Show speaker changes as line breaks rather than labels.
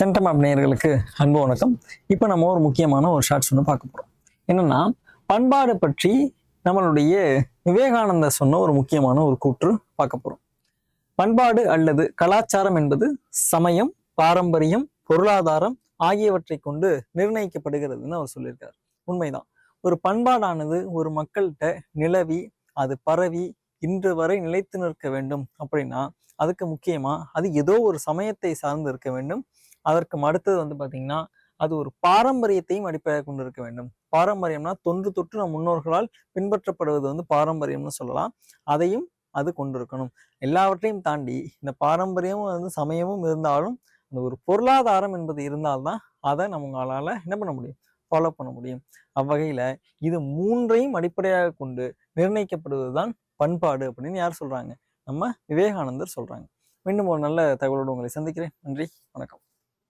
சென்டமாப் நேயர்களுக்கு அன்பு வணக்கம். இப்போ நம்ம ஒரு முக்கியமான ஒரு ஷார்ட்ஸ் ஒன்று பார்க்க போகிறோம். என்னன்னா, பண்பாடு பற்றி நம்மளுடைய விவேகானந்தர் சொன்ன ஒரு முக்கியமான ஒரு கூற்று பார்க்க போகிறோம். பண்பாடு அல்லது கலாச்சாரம் என்பது சமயம், பாரம்பரியம், பொருளாதாரம் ஆகியவற்றை கொண்டு நிர்ணயிக்கப்படுகிறதுன்னு அவர் சொல்லியிருக்கார். உண்மைதான். ஒரு பண்பாடானது ஒரு மக்கள்கிட்ட நிலவி அது பரவி இன்று வரை நிலைத்து நிற்க வேண்டும் அப்படின்னா அதுக்கு முக்கியமா அது ஏதோ ஒரு சமயத்தை சார்ந்து இருக்க வேண்டும். அதற்கு அடுத்தது பார்த்தீங்கன்னா அது ஒரு பாரம்பரியத்தையும் அடிப்படையாக கொண்டு இருக்க வேண்டும். பாரம்பரியம்னா தொன்று தொற்று நம் முன்னோர்களால் பின்பற்றப்படுவது பாரம்பரியம்னு சொல்லலாம். அதையும் அது கொண்டிருக்கணும். எல்லாவற்றையும் தாண்டி இந்த பாரம்பரியமும் சமயமும் இருந்தாலும் அந்த ஒரு பொருளாதாரம் என்பது இருந்தால்தான் அதை நம்மளால என்ன பண்ண முடியும், ஃபாலோ பண்ண முடியும். அவ்வகையில இது மூன்றையும் அடிப்படையாக கொண்டு நிர்ணயிக்கப்படுவதுதான் பண்பாடு அப்படின்னு யார் சொல்றாங்க? நம்ம விவேகானந்தர் சொல்றாங்க. மீண்டும் ஒரு நல்ல தகவலோடு உங்களை சந்திக்கிறேன். நன்றி, வணக்கம்.